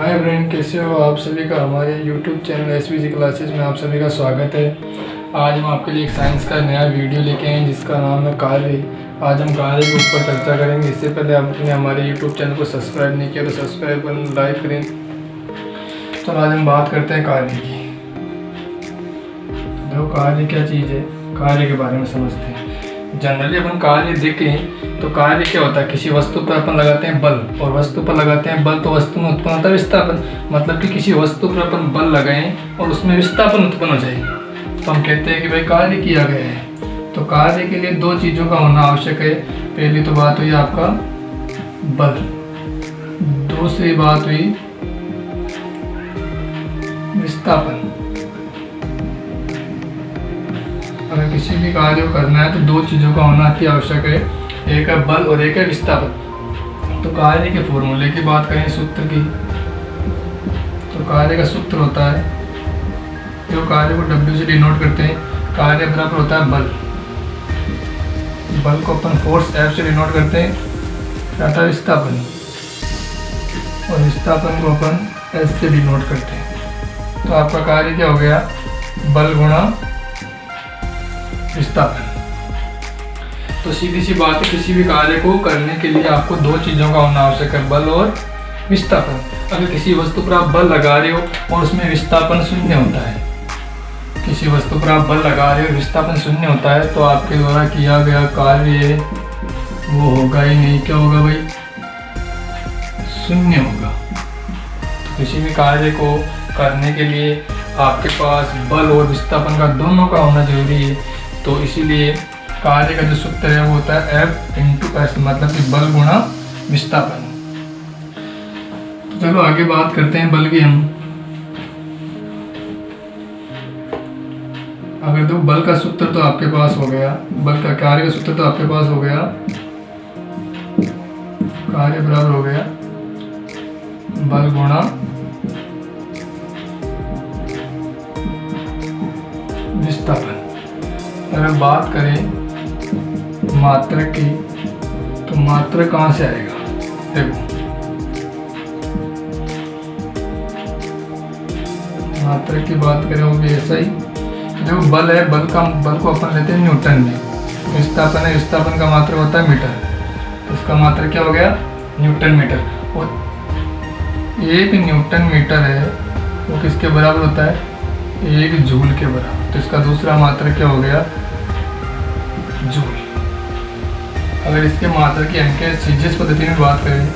Hi friend, कैसे हो आप सभी का हमारे YouTube चैनल SVG क्लासेस में आप सभी का स्वागत है। आज हम आपके लिए एक साइंस का नया वीडियो लेके आए हैं जिसका नाम है कार्य। आज हम कार्य के ऊपर चर्चा करेंगे। इससे पहले आपने हमारे YouTube चैनल को सब्सक्राइब नहीं किया तो सब्सक्राइब करें, लाइक करें। तो आज हम बात करते हैं कार्य की। देखो कार्य क्या चीज़ है, कार्य के बारे में समझते हैं। जनरली अपन कार्य देखें तो कार्य क्या होता है, किसी वस्तु पर अपन लगाते हैं बल, और वस्तु पर लगाते हैं बल तो वस्तु में उत्पन्न होता है विस्थापन। मतलब कि किसी वस्तु पर अपन बल लगाएं और उसमें विस्थापन उत्पन्न हो जाए तो हम कहते हैं कि भाई कार्य किया गया है। तो कार्य के लिए दो चीज़ों का होना आवश्यक है। पहली तो बात हुई आपका बल, दूसरी बात हुई विस्थापन। अगर किसी भी कार्य को करना है तो दो चीज़ों का होना अति आवश्यक है, एक है बल और एक है विस्थापन। तो कार्य के फॉर्मूले की बात करें, सूत्र की, तो कार्य का सूत्र होता है, जो कार्य को W से डिनोट करते हैं, कार्य बराबर होता है बल। बल को अपन फोर्स F से डिनोट करते हैं, क्या था विस्थापन, और विस्थापन को अपन S से डिनोट करते हैं। तो आपका कार्य क्या हो गया, बल गुणा विस्थापन। तो सीधी सी बात है, किसी भी कार्य को करने के लिए आपको दो चीज़ों का होना आवश्यक है, बल और विस्थापन। अगर किसी वस्तु पर आप बल लगा रहे हो और उसमें विस्थापन शून्य होता है, किसी वस्तु पर आप बल लगा रहे हो विस्थापन शून्य होता है, तो आपके द्वारा किया गया कार्य वो होगा ही नहीं। क्या होगा भाई, शून्य होगा। तो किसी भी कार्य को करने के लिए आपके पास बल और विस्थापन का दोनों का होना जरूरी है। तो इसीलिए कार्य का जो सूत्र है वो होता है F×S, मतलब कि बल गुणा विस्थापन। तो चलो आगे बात करते हैं बल की हम। अगर दो बल का सूत्र तो आपके पास हो गया, बल का कार्य का सूत्र तो आपके पास हो गया, कार्य बराबर हो गया बल गुणा विस्थापन। अगर बात करें मात्रक की, तो मात्रक कहाँ से आएगा, देखो मात्रक की बात करें वो भी ऐसा ही। जो बल है, बल को अपन लेते हैं न्यूटन में, विस्थापन है, विस्थापन का मात्रक होता है मीटर, इसका मात्रक क्या हो गया, न्यूटन मीटर। और एक न्यूटन मीटर है वो किसके बराबर होता है, एक जूल के बराबर। तो इसका दूसरा मात्रक क्या हो गया, जूल। अगर इसके मात्रक की अंक सीजीएस पद्धति में बात करें,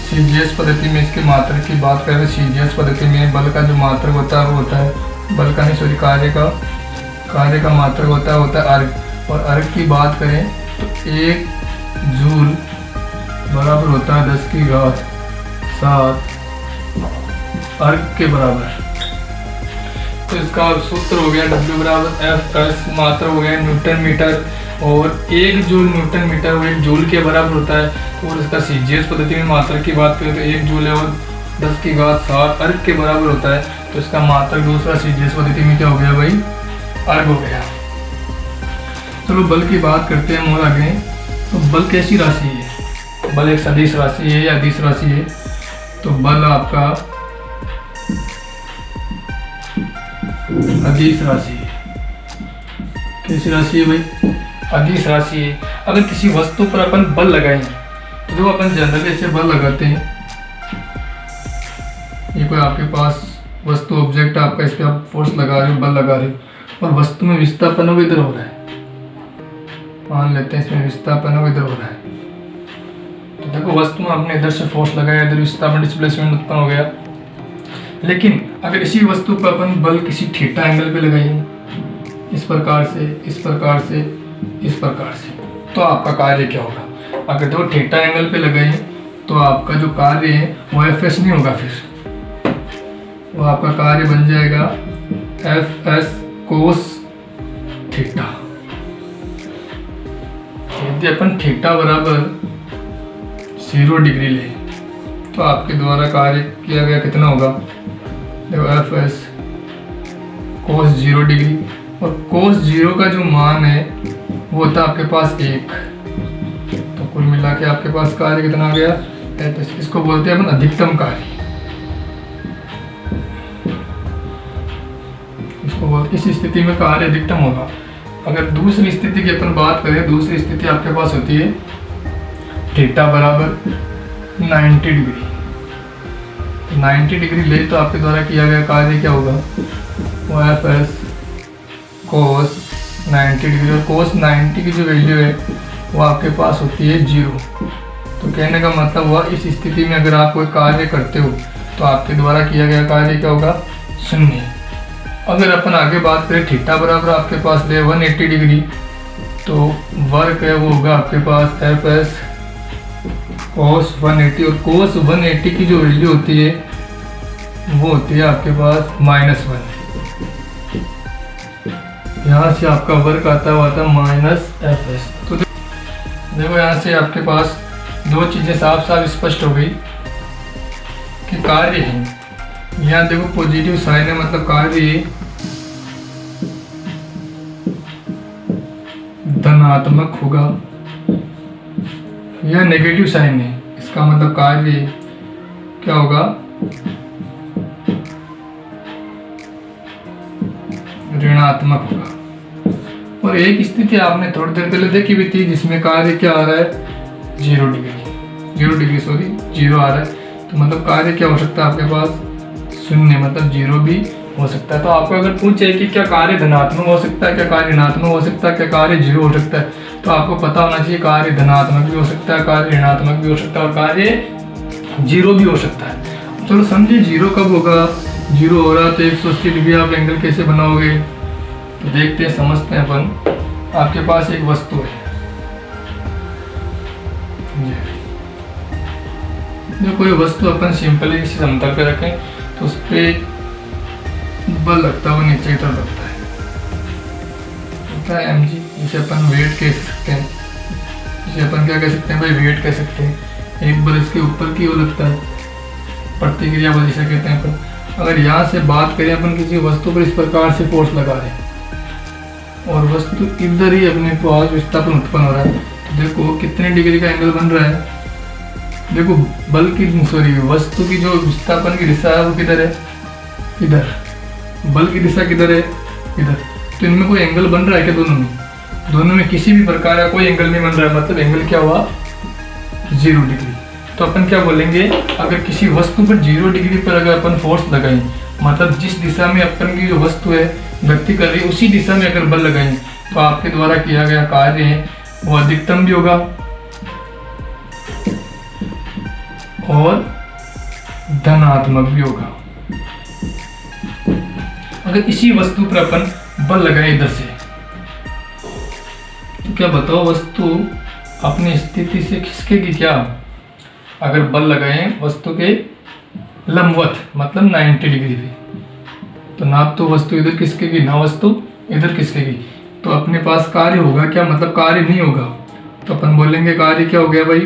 सीजीएस पद्धति में इसके मात्रक की बात करें, सीजीएस पद्धति में बल का जो मात्रक होता है वो होता है, बल का नहीं सॉरी, कार्य का मात्रक होता है अर्ग। और अर्ग की बात करें तो एक जूल बराबर होता है 10⁻⁷ अर्ग के बराबर। तो इसका सूत्र हो गया W बराबर F+, मात्रा हो गया न्यूटन मीटर, और एक जूल न्यूटन मीटर वो एक जूल के बराबर होता है। और इसका सीजीएस पद्धति में मात्रक की बात करें तो एक जूल है और 10⁻⁷ अर्ग के बराबर होता है। तो इसका मात्रक दूसरा सीजीएस पद्धति में क्या हो गया भाई, अर्ग हो गया। चलो बल की बात करते हैं और आगे। तो बल कैसी राशि है, बल एक सदिश राशि है या अदिश राशि है। तो बल आपका अदिश राशि है। कैसी राशि है भाई, अदिश राशि है। अगर किसी वस्तु पर अपन बल लगाएं तो जो अपन जनरली ऐसे बल लगाते हैं, ये कोई आपके पास वस्तु ऑब्जेक्ट आपका, इस पर आप फोर्स लगा रहे हो, बल लगा रहे हो, और वस्तु में विस्थापन हो इधर हो रहा है, मान लेते हैं इसमें विस्थापन हो इधर हो रहा है। तो देखो वस्तु में आपने इधर से फोर्स लगाया, इधर विस्थापन डिस्प्लेसमेंट उत्पन्न हो गया। लेकिन अगर इसी वस्तु पर अपन बल किसी थीटा एंगल पे लगाएंगे, इस प्रकार से, इस प्रकार से, इस प्रकार से, तो आपका कार्य क्या होगा। अगर दो थीटा एंगल पे लगाएं तो आपका जो कार्य है वो Fs नहीं होगा, फिर वो आपका कार्य बन जाएगा Fs cos थीटा। यदि अपन थीटा बराबर 0 डिग्री ले तो आपके द्वारा कार्य किया गया कितना होगा, देखो Fs cos 0 डिग्री, और cos 0 का जो मान है वो होता है आपके पास 1। तो कुल मिला के आपके पास कार्य कितना आ गया, Fs, इसको बोलते हैं अपन अधिकतम कार्य। इसको बोलते, इस स्थिति में कार्य अधिकतम होगा। अगर दूसरी स्थिति की अपन बात करें, दूसरी स्थिति आपके पास होती है थीटा बराबर 90 डिग्री। 90 डिग्री ले तो आपके द्वारा किया गया कार्य क्या होगा, वो Fs cos 90 डिग्री, और cos 90 की जो वैल्यू है वो आपके पास होती है 0। तो कहने का मतलब हुआ, इस स्थिति में अगर आप कोई कार्य करते हो तो आपके द्वारा किया गया कार्य क्या होगा, 0। अगर अपन आगे बात करें थीटा बराबर आपके पास ले 180 डिग्री, तो वर्क है वो होगा आपके पास Fs cos 180, और cos 180 की जो वैल्यू होती है वो होती है आपके पास -1। यहाँ से आपका वर्क आता हुआ था -Fs। तो देखो यहाँ से आपके पास दो चीज़ें साफ साफ स्पष्ट हो गई कि कार्य है। यहाँ देखो पॉजिटिव साइन है, मतलब कार्य धनात्मक होगा, यह नेगेटिव साइन है, इसका मतलब कार्य क्या होगा, ऋणात्मक होगा। और एक स्थिति आपने थोड़ी देर पहले देखी भी थी जिसमें कार्य क्या आ रहा है, 0 आ रहा है। तो मतलब कार्य क्या हो सकता है आपके पास, 0, मतलब 0 भी हो सकता है। तो आपको अगर पूछे कि क्या कार्य धनात्मक हो सकता है, क्या कार्य ऋणात्मक हो सकता है, क्या कार्य 0 हो सकता है, तो आपको पता होना चाहिए कार्य धनात्मक भी हो सकता है, कार्य ऋणात्मक भी हो सकता है, और कार्य 0 भी हो सकता है। चलो समझिए 0 कब होगा, 0 हो रहा तो 180 डिग्री आप एंगल कैसे बनाओगे, तो देखते हैं, समझते हैं अपन। आपके पास एक वस्तु है, जो कोई वस्तु अपन सिंपली किसी समतल पे रखें तो उस पर बल लगता है, वो नीचे की तरफ लगता है mg, जिसे अपन वेट कह सकते हैं, जिसे अपन क्या कह सकते हैं भाई, वेट कह सकते हैं। एक बल इसके ऊपर की ओर लगता है, प्रतिक्रिया बल जिसे कहते हैं अपन। अगर यहाँ से बात करें अपन किसी वस्तु पर इस प्रकार से फोर्स लगा रहे हैं और वस्तु इधर ही अपने पास विस्थापन उत्पन्न हो रहा है, तो देखो कितने डिग्री का एंगल बन रहा है। देखो बल की वस्तु की जो विस्थापन की दिशा है वो किधर है, इधर। बल की दिशा किधर है, इधर। तो इनमें कोई एंगल बन रहा है क्या, दोनों में किसी भी प्रकार का कोई एंगल नहीं बन रहा है, मतलब एंगल क्या हुआ, 0 डिग्री। तो अपन क्या बोलेंगे, अगर किसी वस्तु पर 0 डिग्री पर अगर अपन फोर्स लगाएं, मतलब जिस दिशा में अपन की जो वस्तु है गति कर रही है उसी दिशा में अगर बल लगाएं, तो आपके द्वारा किया गया कार्य है वो अधिकतम भी होगा और धनात्मक भी होगा। अगर इसी वस्तु पर अपन बल लगाए इधर से, तो क्या बताओ, वस्तु अपनी स्थिति से खिसकेगी क्या। अगर बल लगाए वस्तु के लंबवत, मतलब 90 डिग्री पे, तो ना तो वस्तु इधर खिसकेगी ना वस्तु इधर खिसकेगी, तो अपने पास कार्य होगा क्या, मतलब कार्य नहीं होगा। तो अपन बोलेंगे कार्य क्या हो गया भाई,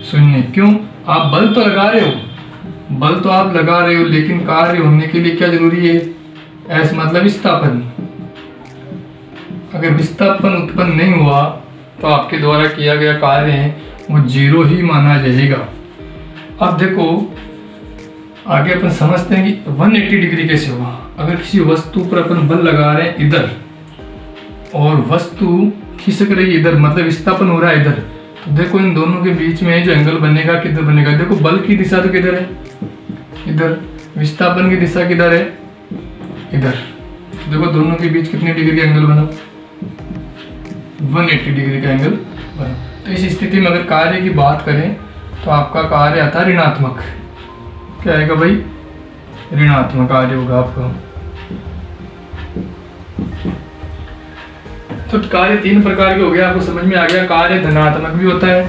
0। क्यों, आप बल तो लगा रहे हो, बल तो आप लगा रहे हो, लेकिन कार्य होने के लिए क्या जरूरी है, एस मतलब विस्थापन। अगर विस्थापन उत्पन्न नहीं हुआ तो आपके द्वारा किया गया कार्य है वो 0 ही माना जाएगा। अब देखो आगे अपन समझते हैं कि 180 डिग्री कैसे हुआ। अगर किसी वस्तु पर अपन बल लगा रहे हैं इधर और वस्तु खिसक रही है इधर, मतलब विस्थापन हो रहा है इधर, तो देखो इन दोनों के बीच में जो एंगल बनेगा किधर बनेगा, देखो बल की दिशा तो किधर है, इधर। विस्थापन की दिशा किधर है, इधर। तो देखो दोनों के बीच कितने डिग्री का एंगल बना, 180 डिग्री का एंगल बना। तो इस स्थिति में अगर कार्य की बात करें तो आपका कार्य आता है ऋणात्मक। क्या आएगा भाई, ऋणात्मक कार्य होगा आपका। तो कार्य 3 प्रकार के हो गया, आपको समझ में आ गया। कार्य धनात्मक भी होता है,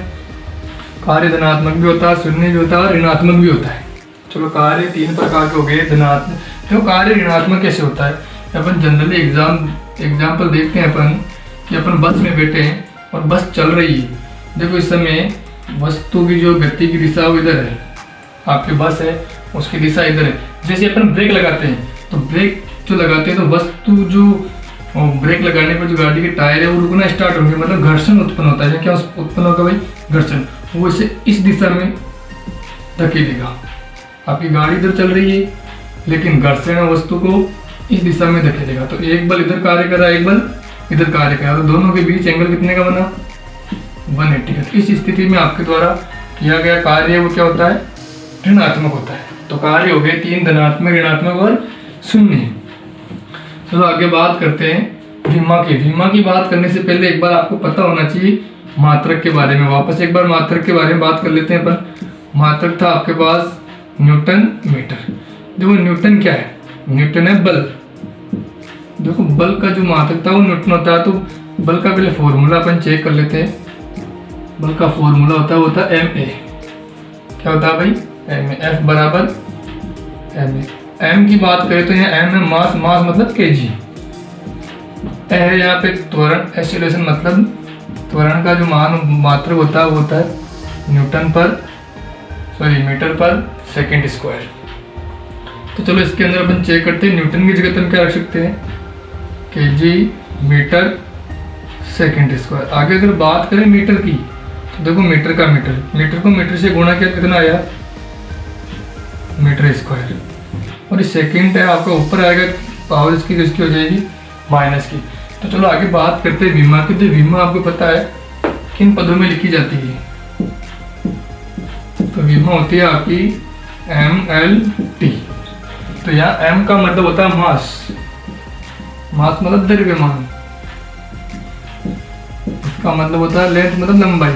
कार्य धनात्मक भी होता है, शून्य भी होता है और ऋणात्मक भी होता है। चलो कार्य 3 प्रकार के हो गए। धनात्मक, तो कार्य ऋणात्मक कैसे होता है, अपन जनरली एग्जाम्पल देखते हैं अपन कि अपन बस में बैठे हैं और बस चल रही है। देखो इस समय वस्तु की जो गति की दिशा वो इधर है, आपकी बस है उसकी दिशा इधर है। जैसे अपन ब्रेक लगाते हैं तो ब्रेक जो लगाते हैं तो वस्तु जो ब्रेक लगाने पर जो गाड़ी के टायर है वो रुकना स्टार्ट होंगे, मतलब घर्षण उत्पन्न होता है। क्या उत्पन्न होगा भाई, घर्षण। वो इसे इस दिशा में धकेलेगा। आपकी गाड़ी इधर चल रही है लेकिन घर्षण वस्तु को इस दिशा में धकेलेगा, तो एक बल इधर कार्य कर रहा है, एक बल इधर कार्य कर रहा है, तो दोनों के बीच एंगल कितने का बना, 180 का। इस स्थिति में आपके द्वारा किया गया कार्य वो क्या होता है, ऋणात्मक होता है। तो कार्य हो गए 3 धनात्मक, ऋणात्मक और शून्य। चलो आगे बात करते हैं विमा की। विमा की बात करने से पहले एक बार आपको पता होना चाहिए मात्रक के बारे में। वापस एक बार मात्रक के बारे में बात कर लेते हैं अपन। मात्रक था आपके पास न्यूटन मीटर। देखो न्यूटन क्या है, न्यूटन है बल। देखो बल का जो मात्रक था वो न्यूटन होता है। तो बल का पहले फॉर्मूला अपन चेक कर लेते हैं। बल का फॉर्मूला होता है ma। क्या होता है भाई, ma, F बराबर ma। m की बात करें तो यहाँ m है मास, मास मतलब kg है। यहाँ पे त्वरण, एक्सीलरेशन मतलब त्वरण का जो मान मात्रक होता है वो होता है मीटर पर सेकंड स्क्वायर। तो चलो इसके अंदर अपन चेक करते हैं। न्यूटन की जगह हम क्या रख सकते हैं, kg मीटर सेकंड स्क्वायर। आगे अगर बात करें मीटर की तो देखो मीटर का मीटर को मीटर से गुणा किया कितना आया, मीटर स्क्वायर। और इस सेकंड है आपका ऊपर आएगा, पावर इसकी किसकी हो जाएगी, माइनस की। तो चलो आगे बात करते हैं विमा की। तो विमा आपको पता है किन पदों में लिखी जाती है। तो विमा होती है आपकी mLT। तो यहाँ m का मतलब होता है मास, मास मतलब द्रव्यमान। इसका मतलब होता है लेंथ मतलब लंबाई।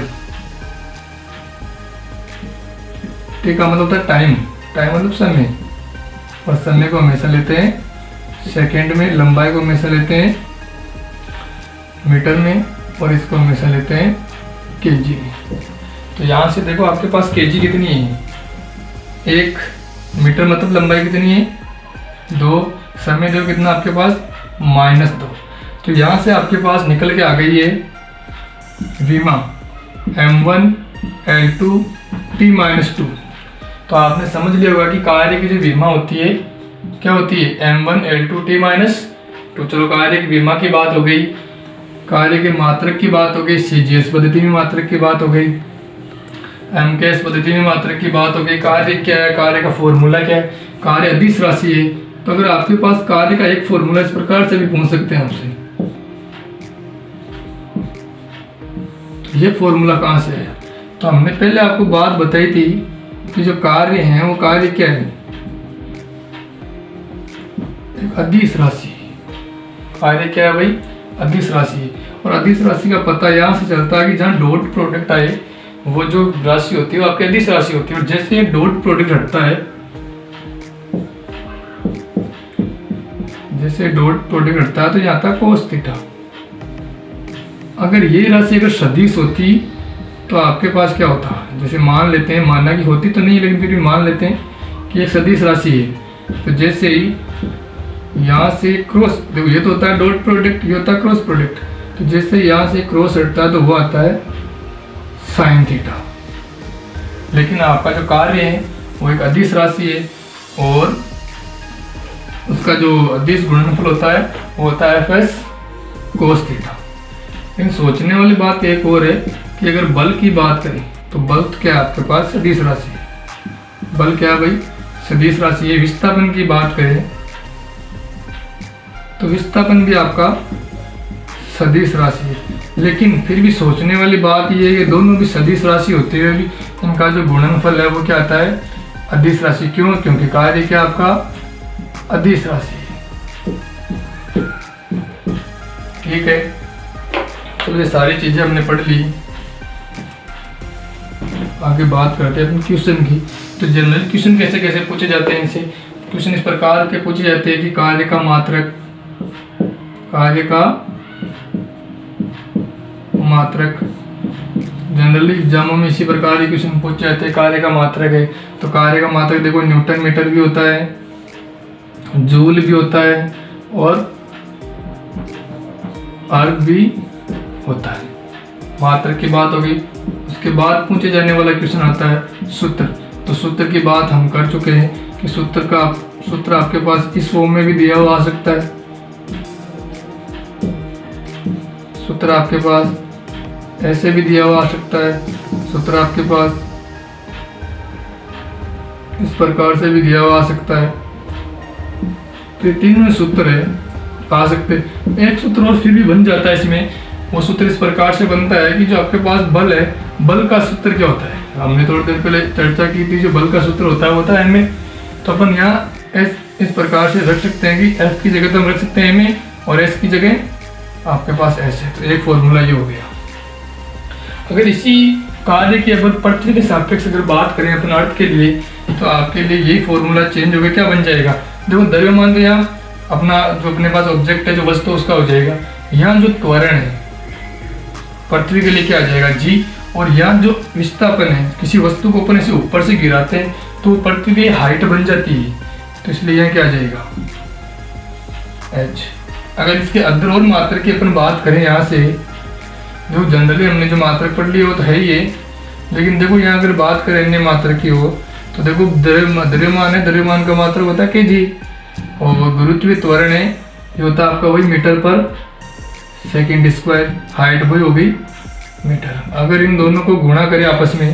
t का मतलब होता है टाइम, टाइम मतलब समय। और समय को हमेशा लेते हैं सेकंड में, लंबाई को हमेशा लेते हैं मीटर में, और इसको हमेशा लेते हैं केजी में। तो यहाँ से देखो आपके पास केजी कितनी है, 1 मीटर मतलब लंबाई कितनी है 2, समय देखो कितना आपके पास -2। तो यहाँ से आपके पास निकल के आ गई है विमा m1 L2 T-2। तो आपने समझ लिया होगा कि कार्य की जो विमा होती है क्या होती है, m1 L2 T-2। चलो कार्य की विमा की बात हो गई, कार्य के मात्रक की बात हो गई, CGS पद्धति में मात्रक की बात हो गई, MKS पद्धति में मात्रक की बात हो गई। कार्य क्या है, कार्य का फॉर्मूला क्या है, कार्य अदिश राशि है। तो अगर आपके पास कार्य का एक फॉर्मूला इस प्रकार से भी पूछ सकते हैं हमसे, तो ये फॉर्मूला कहाँ से है। तो हमने पहले आपको बात बताई थी कि जो कार्य है वो कार्य क्या है, एक अदिश राशि। कार्य क्या है भाई, अदिश राशि। और अदिश राशि का पता यहाँ से चलता है कि जहाँ डॉट प्रोडक्ट आए वो जो राशि होती है वो आपकी अदिश राशि होती है। और जैसे ये डॉट प्रोडक्ट हटता है, जैसे डॉट प्रोडक्ट हटता है तो यहाँ था कोस थीटा। अगर ये राशि अगर सदिश होती तो आपके पास क्या होता, जैसे मान लेते हैं, मानना की होती तो नहीं लेकिन फिर भी मान लेते हैं कि एक सदिश राशि है। तो जैसे ही यहाँ से क्रॉस, देखो ये तो होता है डॉट प्रोडक्ट, ये होता है क्रॉस प्रोडक्ट। तो जैसे यहाँ से क्रॉस हटता है तो वो आता है साइन थीटा। लेकिन आपका जो कार्य है वो एक अदिश राशि है और उसका जो अदिश गुणनफल होता है वो होता है FS कोस थीटा। लेकिन सोचने वाली बात एक और है कि अगर बल की बात करें तो बल क्या है आपके पास, सदिश राशि है। बल क्या है भाई, सदिश राशि है। विस्थापन की बात करें तो विस्थापन भी आपका सदिश राशि है। लेकिन फिर भी सोचने वाली बात यह है कि दोनों भी सदिश राशि होते हुए भी इनका जो गुणनफल है वो क्या आता है, अदिश राशि। क्यों, क्योंकि कार्य क्या आपका अदिश राशि है। ठीक है, तो ये सारी चीजें हमने पढ़ ली। आगे बात करते हैं अपन क्वेश्चन की। तो जनरल क्वेश्चन कैसे कैसे पूछे जाते हैं, इनसे क्वेश्चन इस प्रकार के पूछे जाते हैं कि कार्य का मात्रक, कार्य का मात्रक। जनरली एग्जामों में इसी प्रकार के क्वेश्चन पूछे जाते हैं। कार्य का मात्रक है तो कार्य का मात्रक देखो न्यूटन मीटर भी होता है, जूल भी होता है और अर्ग भी होता है। मात्रक की बात होगी। उसके बाद पूछे जाने वाला क्वेश्चन आता है सूत्र। तो सूत्र की बात हम कर चुके हैं कि सूत्र आपके पास इस फॉर्म में भी दिया हुआ आ सकता है। सूत्र आपके पास ऐसे भी दिया हुआ आ सकता है। सूत्र आपके पास इस प्रकार से भी दिया हुआ आ सकता है। तो ये तीन सूत्र है, आ सकते। एक सूत्र और फिर भी बन जाता है इसमें। वो सूत्र इस प्रकार से बनता है कि जो आपके पास बल है, बल का सूत्र क्या होता है, हमने थोड़ी देर पहले चर्चा की थी। जो बल का सूत्र होता है एम ए। तो अपन यहाँ एस इस प्रकार से रख सकते हैं कि एफ की जगह तो हम रख सकते हैं एम ए और एस की जगह आपके पास एस है। तो एक फॉर्मूला ये हो गया। अगर इसी कार्य की अपन पृथ्वी के सापेक्ष अगर बात करें अपन अर्थ के लिए, तो आपके लिए यही फॉर्मूला चेंज हो गया। क्या बन जाएगा, देखो द्रव्यमान तो यहाँ अपना जो अपने पास ऑब्जेक्ट है, जो वस्तु उसका हो जाएगा। यहाँ जो त्वरण है पृथ्वी के लिए क्या आ जाएगा, जी। और यहाँ जो विस्थापन है, किसी वस्तु को अपन ऐसे ऊपर से गिराते हैं तो पृथ्वी की हाइट बन जाती है, तो इसलिए यहाँ क्या आ जाएगा, एच। अगर इसके अदर और मात्रक की अपन बात करें यहाँ से, देखो जनरली हमने जो मात्रक पढ़ ली वो तो है ही है, लेकिन देखो यहाँ अगर बात करें अन्य मात्रक की हो, तो देखो द्रव्यमान है, द्रव्यमान का मात्रक होता है केजी, और गुरुत्वीय त्वरण है ये होता है आपका वही मीटर पर सेकंड स्क्वायर, हाइट वही होगी मीटर। अगर इन दोनों को गुणा करें आपस में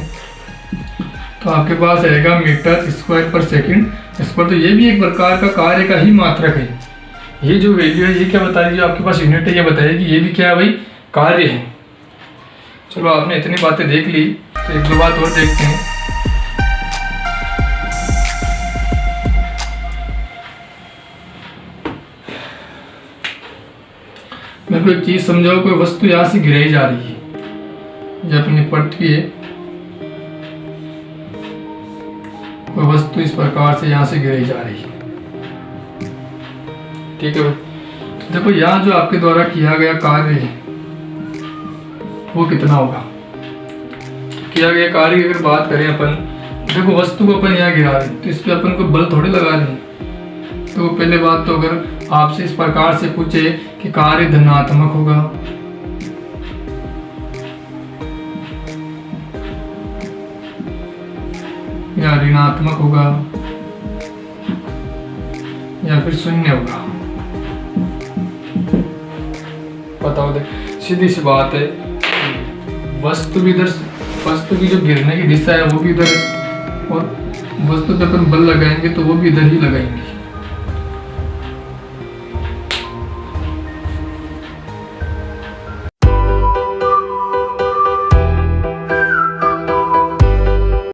तो आपके पास आएगा मीटर स्क्वायर पर सेकंड। इस पर तो ये भी एक प्रकार का कार्य का ही मात्रक है। ये जो वैल्यू है ये क्या बता रही है, आपके पास यूनिट है, ये बताएगी ये भी क्या है भाई, कार्य है। चलो आपने इतनी बातें देख ली, तो एक दो बात और देखते हैं। मेरे को एक चीज समझाओ, कोई वस्तु यहाँ से गिराई जा रही है, ये अपनी पृथ्वी है, कोई वस्तु इस प्रकार से यहाँ से गिराई जा रही है, ठीक है। तो देखो यहाँ जो आपके द्वारा किया गया कार्य है वो कितना होगा। किया गया कार्य की अगर बात करें अपन, देखो वस्तु को अपन यहाँ गिरा रहे हैं, तो इस पर अपन को बल थोड़े लगा रहे हैं। तो पहले बात तो अगर आपसे इस प्रकार से पूछे कि कार्य धनात्मक होगा या ऋणात्मक होगा या फिर शून्य होगा, बताओ। देख सीधी सी बात है, वस्तु की जो गिरने की दिशा है वो भी इधर है, और वस्तु पे अपन बल लगाएंगे तो वो भी इधर ही लगाएंगे।